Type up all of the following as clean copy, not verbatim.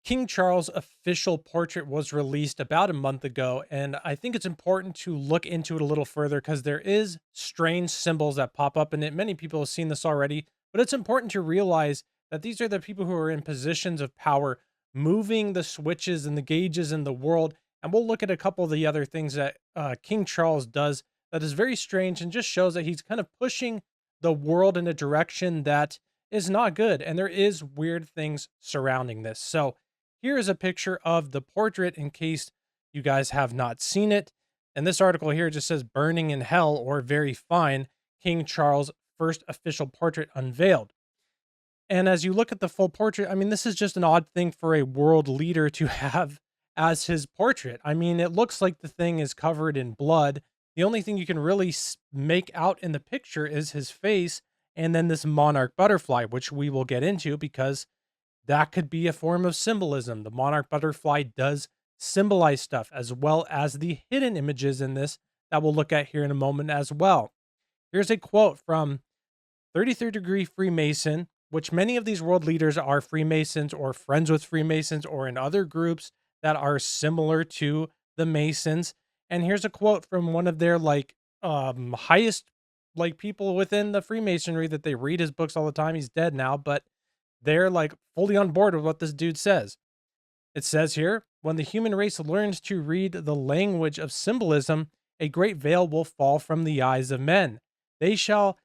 King Charles' official portrait was released about a month ago, and I think it's important to look into it a little further because there is strange symbols that pop up in it. Many people have seen this already, but it's important to realize that these are the people who are in positions of power, moving the switches and the gauges in the world. And we'll look at a couple of the other things that King Charles does that is very strange and just shows that he's kind of pushing the world in a direction that is not good. And there is weird things surrounding this. So here is a picture of the portrait in case you guys have not seen it. And this article here just says burning in hell or very fine, King Charles' first official portrait unveiled. And as you look at the full portrait, I mean, this is just an odd thing for a world leader to have as his portrait. I mean, it looks like the thing is covered in blood. The only thing you can really make out in the picture is his face and then this monarch butterfly, which we will get into because that could be a form of symbolism. The monarch butterfly does symbolize stuff, as well as the hidden images in this that we'll look at here in a moment as well. Here's a quote from 33rd Degree Freemason, which many of these world leaders are Freemasons or friends with Freemasons or in other groups that are similar to the Masons. And here's a quote from one of their highest people within the Freemasonry that they read his books all the time. He's dead now, but they're like fully on board with what this dude says. It says here, when the human race learns to read the language of symbolism, a great veil will fall from the eyes of men. They shall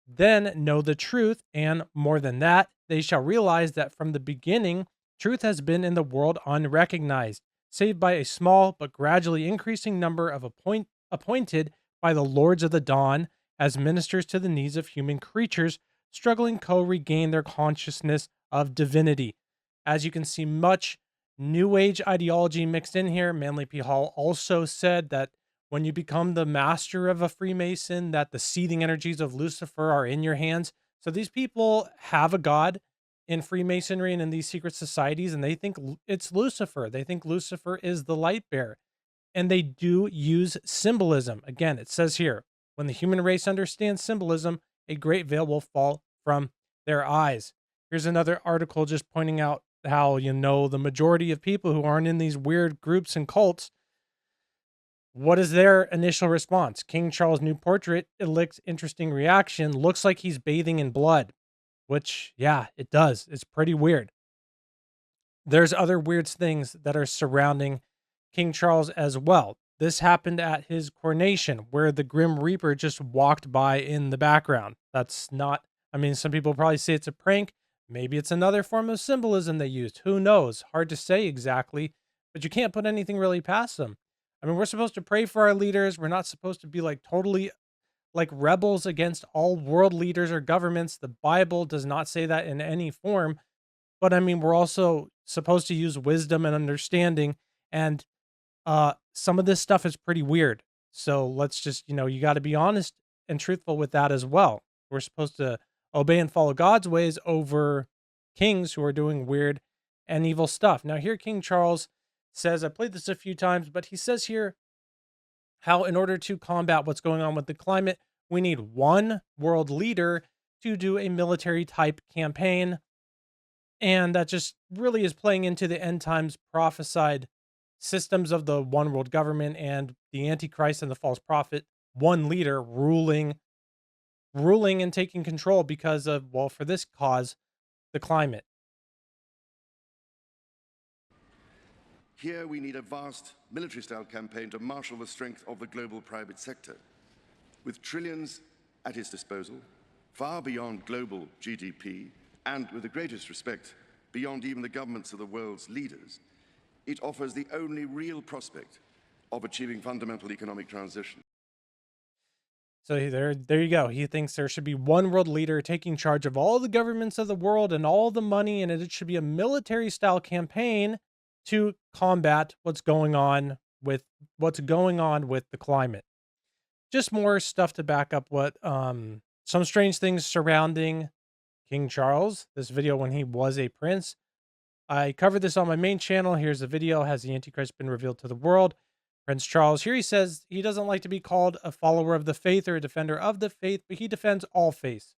then know the truth, and more than that, they shall realize that from the beginning, truth has been in the world unrecognized, save by a small but gradually increasing number of appointed by the lords of the dawn as ministers to the needs of human creatures struggling co-regain their consciousness of divinity. As you can see, much New Age ideology mixed in here. Manly P. Hall also said that when you become the master of a Freemason, that the seething energies of Lucifer are in your hands. So these people have a god in Freemasonry and in these secret societies, and they think it's Lucifer. They think Lucifer is the light bearer. And they do use symbolism. Again, it says here, when the human race understands symbolism, a great veil will fall from their eyes. Here's another article just pointing out how, the majority of people who aren't in these weird groups and cults, what is their initial response? King Charles' new portrait elicits interesting reaction. Looks like he's bathing in blood, which, yeah, it does. It's pretty weird. There's other weird things that are surrounding King Charles as well. This happened at his coronation, where the Grim Reaper just walked by in the background. That's not, I mean, some people probably say it's a prank. Maybe it's another form of symbolism they used. Who knows? Hard to say exactly, but you can't put anything really past them. I mean, we're supposed to pray for our leaders. We're not supposed to be like totally like rebels against all world leaders or governments. The Bible does not say that in any form. But I mean, we're also supposed to use wisdom and understanding. And some of this stuff is pretty weird. So let's just, you got to be honest and truthful with that as well. We're supposed to obey and follow God's ways over kings who are doing weird and evil stuff. Now, here King Charles says, I played this a few times, but he says here how, in order to combat what's going on with the climate, we need one world leader to do a military type campaign. And that just really is playing into the end times prophesied systems of the one world government and the Antichrist and the false prophet, one leader ruling and taking control because of, well, for this cause, the climate. Here we need a vast military-style campaign to marshal the strength of the global private sector. With trillions at its disposal, far beyond global GDP, and with the greatest respect, beyond even the governments of the world's leaders, it offers the only real prospect of achieving fundamental economic transition. So there you go. He thinks there should be one world leader taking charge of all the governments of the world and all the money, and it should be a military style campaign to combat what's going on with the climate. Just more stuff to back up what some strange things surrounding King Charles. This video when he was a prince. I covered this on my main channel. Here's the video. Has the Antichrist been revealed to the world? Prince Charles, here he says he doesn't like to be called a follower of the faith or a defender of the faith, but he defends all faiths.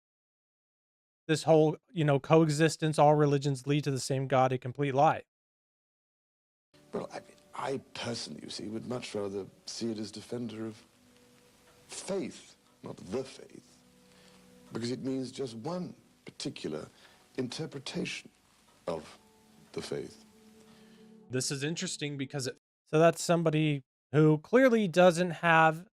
This whole, coexistence, all religions lead to the same God, a complete lie. Well, I personally, you see, would much rather see it as defender of faith, not the faith, because it means just one particular interpretation of the faith. This is interesting because so that's somebody who clearly doesn't have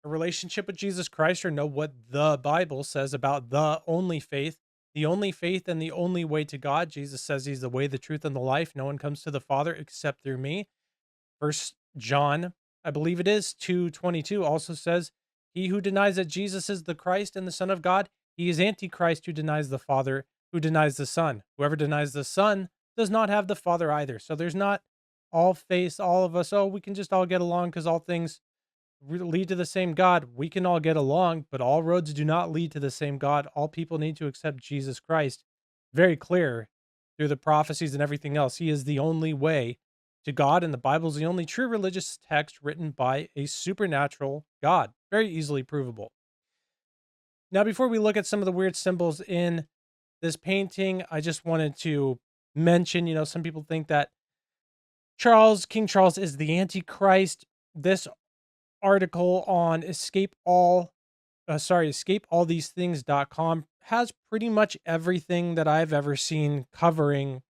a relationship with Jesus Christ or know what the Bible says about the only faith and the only way to God. Jesus says he's the way, the truth, and the life. No one comes to the Father except through me. First John, I believe it is 2:22 also says, he who denies that Jesus is the Christ and the Son of God, he is Antichrist who denies the Father, who denies the Son. Whoever denies the Son does not have the Father either. So there's not all faith, all of us, oh, we can just all get along because all things lead to the same God. We can all get along, but all roads do not lead to the same God. All people need to accept Jesus Christ. Very clear through the prophecies and everything else. He is the only way to God, and the Bible is the only true religious text written by a supernatural God. Very easily provable. Now, before we look at some of the weird symbols in this painting, I just wanted to mention, some people think that King Charles is the Antichrist. This article on escapeallthesethings.com has pretty much everything that I've ever seen covering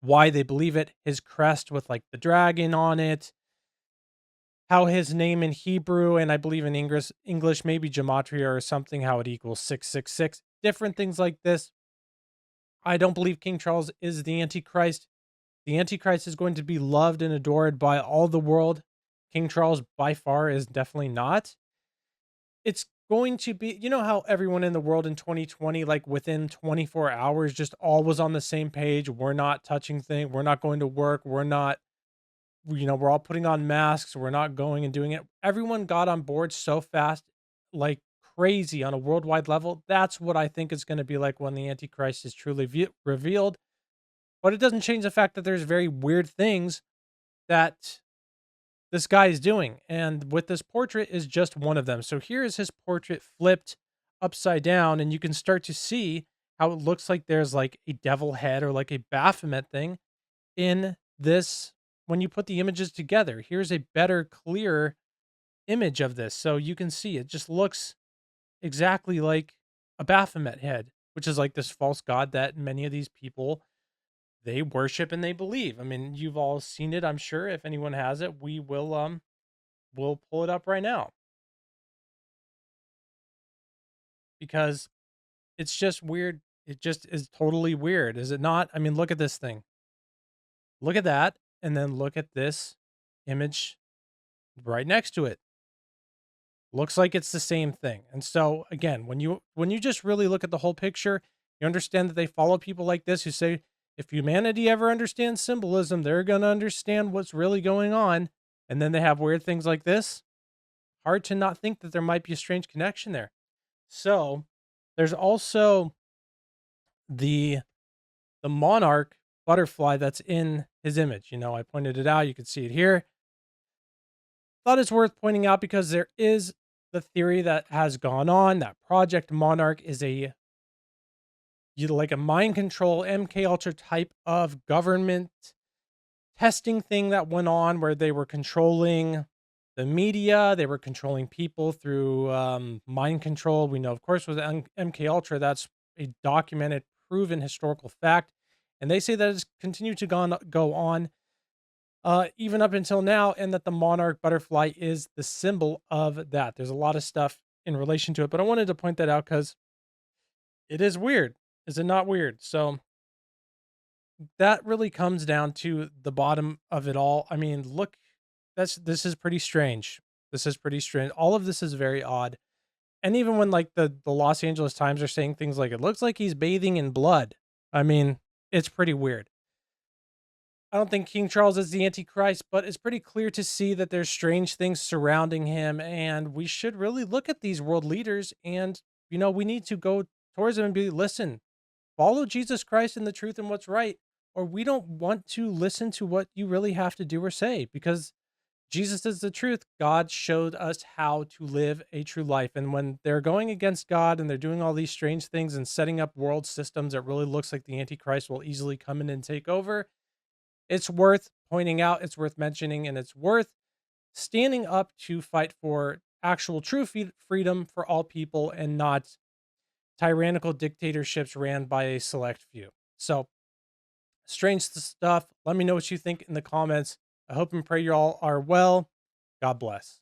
why they believe it. His crest with like the dragon on it, how his name in Hebrew and I believe in English, maybe gematria or something, how it equals 666, different things like this. I don't believe King Charles is the Antichrist. The Antichrist is going to be loved and adored by all the world. King Charles by far is definitely not. It's going to be, how everyone in the world in 2020, like within 24 hours, just all was on the same page. We're not touching things. We're not going to work. We're not, we're all putting on masks. We're not going and doing it. Everyone got on board so fast, like crazy on a worldwide level. That's what I think is going to be like when the Antichrist is truly revealed. But it doesn't change the fact that there's very weird things that this guy is doing. And with this portrait is just one of them. So here is his portrait flipped upside down, and you can start to see how it looks like there's like a devil head or like a Baphomet thing in this when you put the images together. Here's a better, clearer image of this. So you can see it just looks exactly like a Baphomet head, which is like this false god that many of these people they worship and they believe. I mean, you've all seen it, I'm sure. If anyone has it, we'll pull it up right now because it's just weird. It just is totally weird, is it not? I mean, look at this thing. Look at that, and then look at this image right next to it. Looks like it's the same thing. And so again, when you just really look at the whole picture, you understand that they follow people like this who say if humanity ever understands symbolism, they're going to understand what's really going on. And then they have weird things like this. Hard to not think that there might be a strange connection there. So, there's also the monarch butterfly that's in his image. I pointed it out, you can see it here. Thought it's worth pointing out because there is the theory that has gone on that Project Monarch is like a mind control MK Ultra type of government testing thing that went on where they were controlling the media, they were controlling people through mind control. We know, of course, with MK Ultra, that's a documented, proven historical fact, and they say that it's continued to go on even up until now, and that the monarch butterfly is the symbol of that. There's a lot of stuff in relation to it, but I wanted to point that out because it is weird. Is it not weird? So that really comes down to the bottom of it all. I mean, look, this is pretty strange. This is pretty strange. All of this is very odd. And even when like the Los Angeles Times are saying things like it looks like he's bathing in blood. I mean, it's pretty weird. I don't think King Charles is the Antichrist, but it's pretty clear to see that there's strange things surrounding him, and we should really look at these world leaders and we need to go towards them and be listen, follow Jesus Christ and the truth and what's right, or we don't want to listen to what you really have to do or say because Jesus is the truth. God showed us how to live a true life. And when they're going against God and they're doing all these strange things and setting up world systems that really looks like the Antichrist will easily come in and take over, it's worth pointing out, it's worth mentioning, and it's worth standing up to fight for actual true freedom for all people and not tyrannical dictatorships ran by a select few. So, strange stuff. Let me know what you think in the comments. I hope and pray you all are well. God bless.